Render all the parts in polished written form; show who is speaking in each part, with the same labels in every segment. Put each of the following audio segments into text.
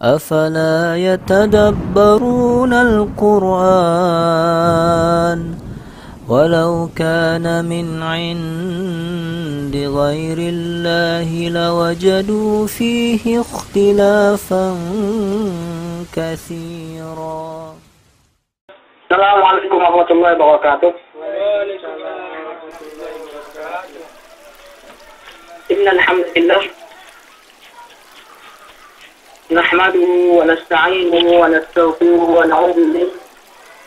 Speaker 1: أفلا يتدبرون القرآن ولو كان من عند غير الله لوجدوا فيه اختلافا كثيرا.
Speaker 2: السلام عليكم ورحمة الله وبركاته. إن الحمد لله نحمده ونستعينه ونستغفره ونعوذ به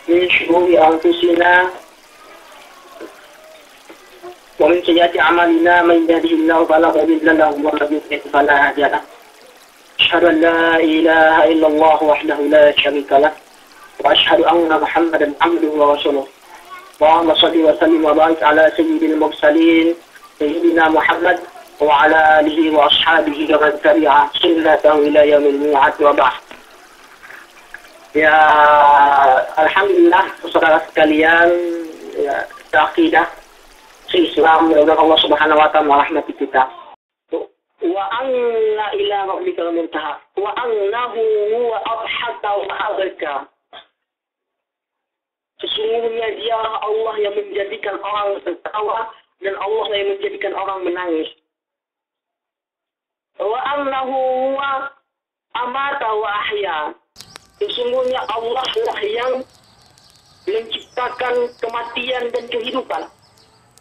Speaker 2: من شرور أنفسنا ومن سيئات أعمالنا، من يهده الله فلا مضل له ومن يضلل فلا هادي له. أشهد أن لا إله إلا الله وحده لا شريك له وأشهد أن محمدا عبده ورسوله. اللهم صل وسلم وبارك على سيد المرسلين سيدنا محمد وعلى آله وأصحابه ومن تبع سنته إلى يوم الميعاد وبعد. Ya, alhamdulillah saudara sekalian, ya, akidah Islam, semoga Allah Subhanahu wa taala merahmati kita. Wa anna ila rabbikal muntaha wa annahu huwa adhaka wa abka. Sesungguhnya dia Allah yang menjadikan orang tertawa dan Allah yang menjadikan orang menangis. Wa annahu huwa amata wa ahya. Sesungguhnya Allah lah yang menciptakan kematian dan kehidupan.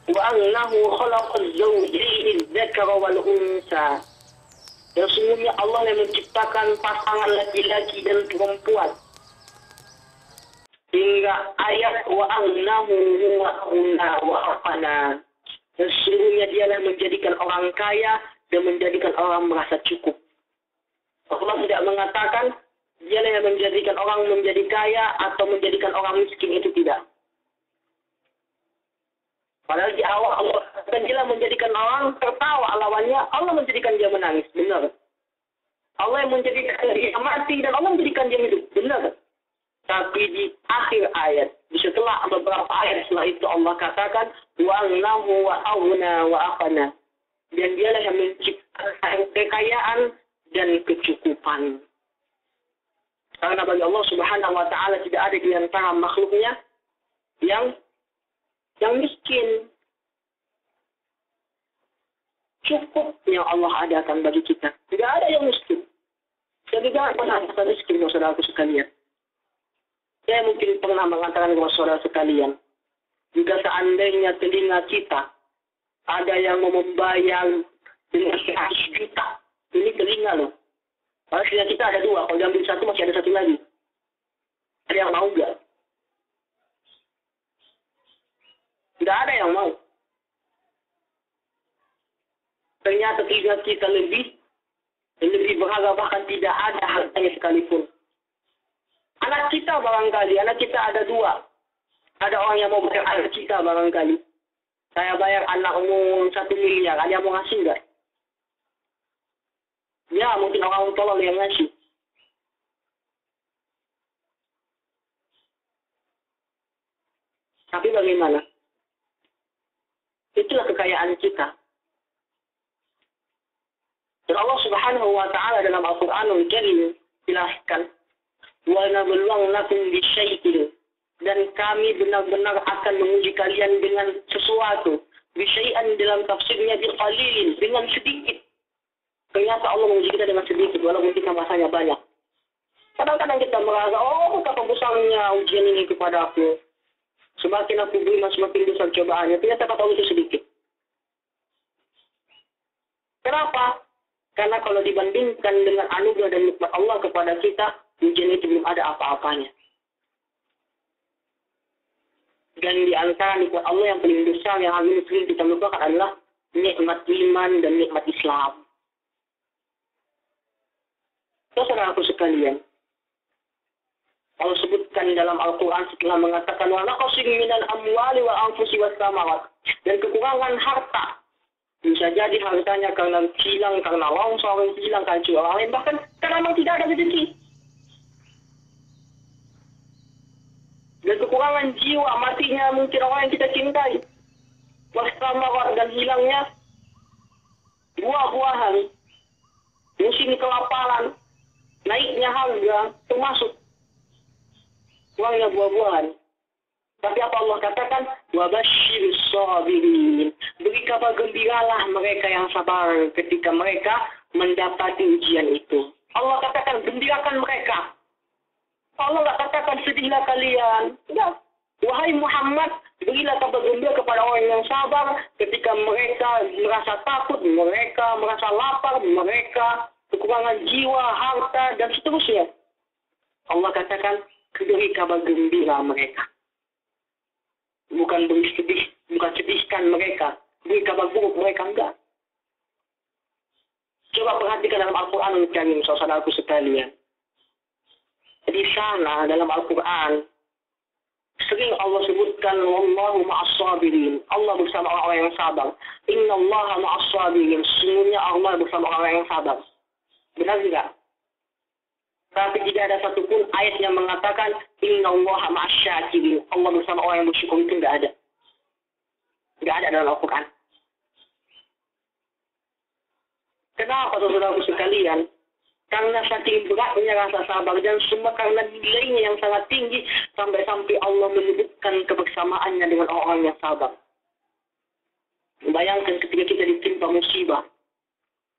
Speaker 2: Wa annahu khalaqaz zawjayn adh-dhakara wal unsa. Sesungguhnya Allah yang menciptakan pasangan laki-laki dan perempuan. Hingga ayat wa annahu huwa aghna wa aqna. Sesungguhnya dialah menjadikan orang kaya dan menjadikan orang merasa cukup. Allah tidak mengatakan dialah yang menjadikan orang menjadi kaya atau menjadikan orang miskin, itu tidak. Padahal di awal Allah katakan dialah menjadikan orang tertawa, lawannya Allah menjadikan dia menangis, benar. Allah yang menjadikan dia mati dan Allah menjadikan dia hidup, benar. Tapi di akhir ayat, setelah beberapa ayat setelah itu Allah katakan wa annahu wa aghna wa aqna. Dan dialah yang menciptakan kekayaan dan kecukupan. Karena bagi Allah Subhanahu wa taala tidak ada di antara makhluknya yang miskin. Cukup yang Allah adakan bagi kita. Tidak ada yang miskin. Jadi jangan pernah merasa miskin, saudaraku sekalian. Saya mungkin pernah mengatakan kepada saudara sekalian, jika seandainya telinga kita ada yang mau membayar dengan 100 juta, ini telinga loh. Kalau telinga kita ada 2, kalau diambil 1 masih ada 1 lagi. Ada yang mau nggak? Tidak ada yang mau. Ternyata telinga kita lebih berharga, bahkan tidak ada harganya sekalipun. Anak kita barangkali, anak kita ada 2. Ada orang yang mau bayar anak kita barangkali. Saya bayar anakmu 1 miliar, ada yang mau ngasih nggak? Ya, mungkin orang tolol yang ngasih. Tapi bagaimana? Itulah kekayaan kita. Dan Allah Subhanahu wa taala dalam Al-Qur'anul Karim jelaskan, wa nabluwannakum bisyai'in, dan kami benar-benar akan menguji kalian dengan sesuatu. Bisyai'an dalam tafsirnya biqalilin, dengan sedikit. Ternyata Allah menguji kita dengan sedikit, walaupun kita masanya banyak. Kadang-kadang kita merasa, oh betapa besarnya ujian ini kepada aku. Semakin aku beri, semakin besar cobaannya. Ternyata kata Allah itu sedikit. Kenapa? Karena kalau dibandingkan dengan anugerah dan nikmat Allah kepada kita, ujian itu belum ada apa-apanya. Dan di antara nikmat Allah yang paling besar yang harus kita lupakan adalah nikmat iman dan nikmat Islam. Saudara-saudaraku sekalian, Allah sebutkan dalam Al-Quran setelah mengatakan wa naqsin minal amwali wa anfusi was samarat, dan kekurangan harta. Bisa jadi hartanya karena hilang, karena longsor, hilang karena orang lain, bahkan karena memang tidak ada rezeki. Dan kekurangan jiwa, matinya mungkin orang yang kita cintai. Wasamarat, dan hilangnya buah-buahan. Musim kelaparan, naiknya punya harga, termasuk uangnya buah-buahan. Tapi apa Allah katakan? Wabashshirus sabirin. Beri kabar gembiralah mereka yang sabar ketika mereka mendapati ujian itu. Allah katakan gembirakan mereka. Allah nggak katakan sedihlah kalian. Ya. Wahai Muhammad, berilah kabar gembira kepada orang yang sabar ketika mereka merasa takut, mereka merasa lapar, mereka kekurangan jiwa, harta, dan seterusnya. Allah katakan beri kabar gembira mereka. Bukan beri sedih, bukan sedihkan mereka. Beri kabar buruk mereka, enggak. Coba perhatikan dalam Al-Quran Al-Karim, saudaraku sekalian. Di sana dalam Al-Quran sering Allah sebutkan wallahu ma'as sabirin. Allah bersama orang-orang yang sabar. Innallaha ma'as sabirin. Sesungguhnya Allah bersama orang yang sabar. Benar tidak? Tapi tidak ada satupun ayat yang mengatakan innallaha ma'as syakirin. Allah bersama orang yang bersyukur, itu tidak ada. Tidak ada dalam Al-Quran. Kenapa saudaraku sekalian? Karena saking beratnya rasa sabar dan semua karena nilainya yang sangat tinggi sampai-sampai Allah menyebutkan kebersamaannya dengan orang-orang yang sabar. Bayangkan ketika kita ditimpa musibah,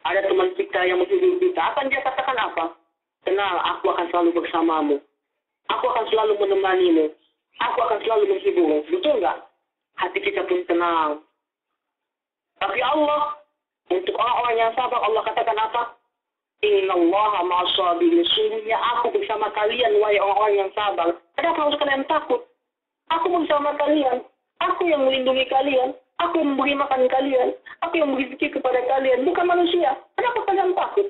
Speaker 2: ada teman kita yang menghibur kita, akan dia katakan apa? Tenang, aku akan selalu bersamamu. Aku akan selalu menemanimu. Aku akan selalu menghiburmu. Betul nggak? Hati kita pun tenang. Tapi Allah, untuk orang-orang yang sabar, Allah katakan apa? Innallaha ma'as sabirin. Sungguhnya aku bersama kalian, wahai orang-orang yang sabar. Kenapa harus kalian takut? Aku bersama kalian. Aku yang melindungi kalian. Aku yang memberi makan kalian. Aku yang memberi rezeki kepada kalian. Bukan manusia. Kenapa kalian takut?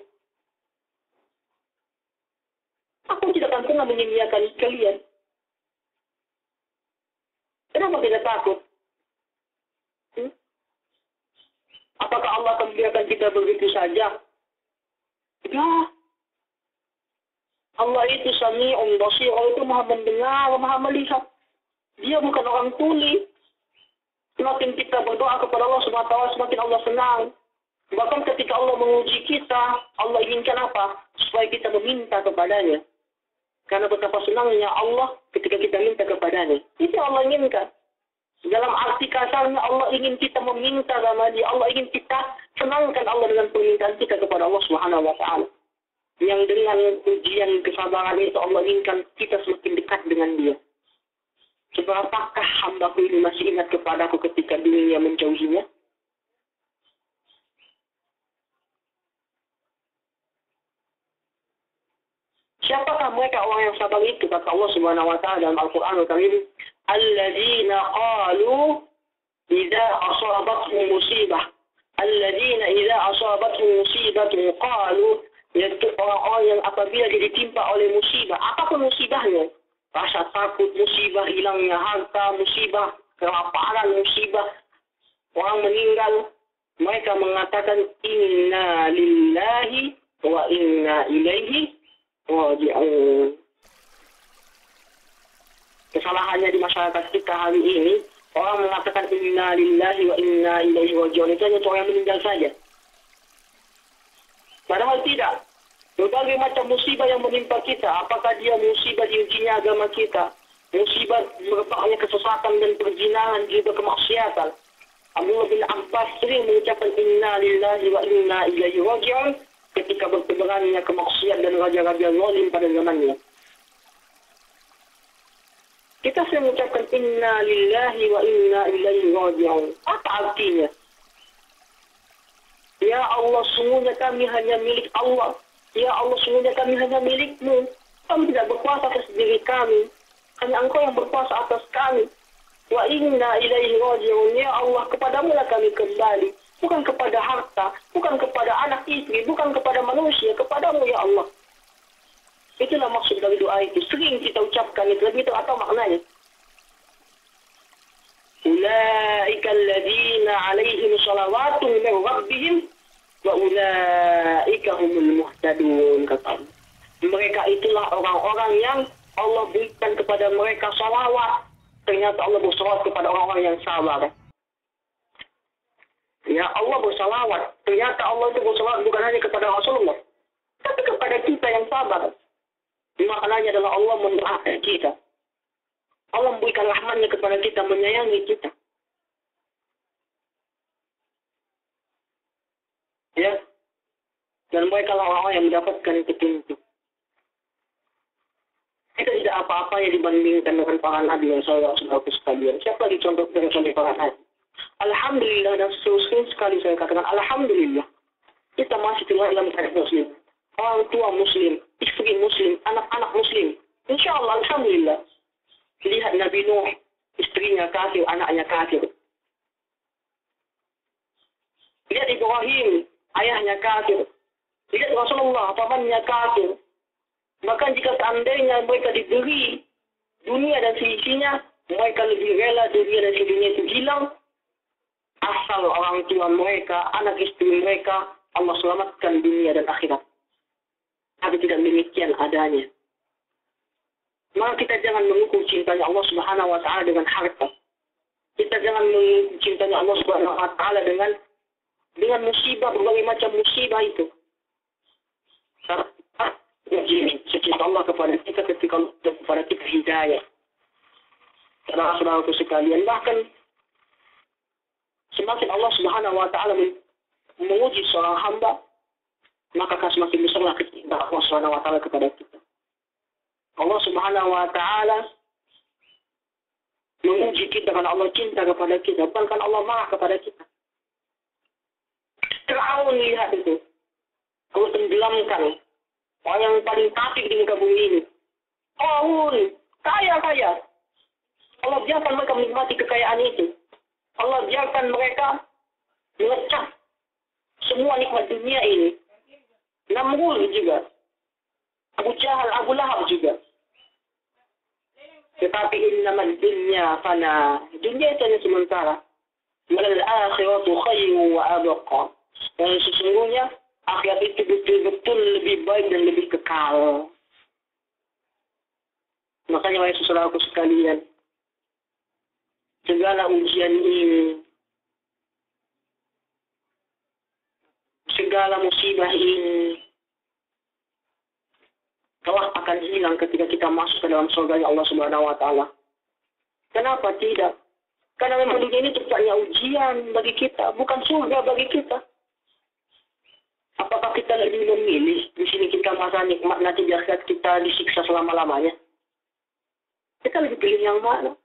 Speaker 2: Aku tidak akan pernah menyia-nyiakan kalian. Kenapa tidak takut? Apakah Allah akan membiarkan kita begitu saja? Ya. Allah itu Sami'un Basir. Allah itu maha mendengar, maha melihat. Dia bukan orang tuli. Semakin kita berdoa kepada Allah SWT, semakin Allah senang. Bahkan ketika Allah menguji kita, Allah inginkan apa? Supaya kita meminta kepadanya. Karena betapa senangnya Allah ketika kita minta kepadanya. Itu Allah inginkan. Dalam arti kasarnya Allah ingin kita meminta sama Dia. Allah ingin kita senangkan Allah dengan permintaan kita kepada Allah Subhanahu wa taala. Yang dengan ujian kesabaran itu Allah inginkan kita semakin dekat dengan Dia. Seberapakah hambaku ini masih ingat kepadaku ketika dunia menjauhinya? Siapakah mereka orang yang sabar itu? Kata Allah Subhanahu wa taala dalam Al-Qur'an Al-Karim, alladzina qalu idza asabatuhum musibah. Alladzina idza asabatuhum musibatun qalu, yaitu orang-orang yang apabila ditimpa oleh musibah, apapun musibahnya, rasa takut, musibah hilangnya harta, musibah kelaparan, musibah orang meninggal, mereka mengatakan inna lillahi wa inna ilaihi raji'un. Kesalahannya di masyarakat kita hari ini, orang mengatakan inna lillahi wa inna ilaihi raji'un, itu hanya orang yang meninggal saja. Padahal tidak. Berbagai macam musibah yang menimpa kita, apakah dia musibah diujinya agama kita, musibah merebaknya kesesatan dan perzinahan, juga kemaksiatan. Abdullah bin Abbas sering mengucapkan inna lillahi wa inna ilaihi raji'un ketika bertebarannya kemaksiatan dan raja-raja zalim pada zamannya. Kita sering mengucapkan inna lillahi wa inna ilaihi raji'un. Apa artinya? Ya Allah, sungguhnya kami hanya milik Allah. Ya Allah, sungguhnya kami hanya milik-Mu. Kami tidak berkuasa atas diri kami. Hanya Engkau yang berkuasa atas kami. Wa inna ilaihi raji'un. Ya Allah, kepadamu lah kami kembali. Bukan kepada harta, bukan kepada anak istri, bukan kepada manusia, kepadamu ya Allah. Itulah maksud dari doa itu. Sering kita ucapkan itu, tapi itu apa maknanya? Ulaika alladzina alaihim salawatun min rabbihim wa ulaika humul muhtadun, kata Allah. Mereka itulah orang-orang yang Allah berikan kepada mereka salawat. Ternyata Allah bersalawat kepada orang-orang yang sabar. Ya Allah bersalawat. Ternyata Allah itu bersalawat bukan hanya kepada Rasulullah, tapi kepada kita yang sabar. Maknanya adalah Allah mendoakan kita. Allah memberikan rahmatnya kepada kita, menyayangi kita. Ya. Dan mereka lah orang yang mendapatkan petunjuk. Kita tidak apa-apa yang dibandingkan dengan para nabi yang saya sekalian. Siapa lagi contoh dari para nabi? Alhamdulillah, dan sering sekali saya katakan Alhamdulillah. Kita masih tinggal dalam keadaan muslim. Orang tua muslim, istri muslim, anak-anak muslim. Insya Allah, Alhamdulillah. Lihat Nabi Nuh, istrinya kafir, anaknya kafir. Lihat Ibrahim, ayahnya kafir. Lihat Rasulullah, pamannya kafir. Bahkan jika seandainya mereka diberi dunia dan seisinya, mereka lebih rela dunia dan seisinya itu hilang. Asal orang tua mereka, anak istri mereka, Allah selamatkan dunia dan akhirat. Tapi tidak demikian adanya. Maka kita jangan mengukur cintanya Allah Subhanahu wa Ta'ala dengan harta. Kita jangan mengukur cintanya Allah Subhanahu wa Ta'ala dengan musibah, berbagai macam musibah itu. Secinta Allah kepada kita ketika Allah kepada kita hidayah. Saudara-saudaraku sekalian, bahkan semakin Allah Subhanahu wa Ta'ala menguji seorang hamba, maka semakin besarlah kecintaan Allah Subhanahu wa Ta'ala kepada kita. Allah Subhanahu wa Ta'ala menguji kita karena Allah cinta kepada kita, bahkan Allah marah kepada kita. Fir'aun lihat itu, Allah tenggelamkan orang yang paling kafir di muka bumi ini. Fir'aun kaya. Allah biarkan mereka menikmati kekayaan itu. Allah biarkan mereka mengecap semua nikmat dunia ini. Namrud juga, Abu Jahal, Abu Lahab juga. Tetapi innamad dunya fana. Dunia itu hanya sementara. Walal akhiratu khairu wa abqa. Dan sesungguhnya akhirat itu betul-betul lebih baik dan lebih kekal. Makanya wahai saudaraku sekalian, segala ujian ini, segala musibah ini telah akan hilang ketika kita masuk ke dalam surga Allah Subhanahu wa Ta'ala. Kenapa tidak? Karena memang dunia ini tempatnya ujian bagi kita, bukan surga bagi kita. Apakah kita lebih memilih di sini kita merasa nikmat, nanti di akhirat kita disiksa selama-lamanya? Kita lebih pilih yang mana?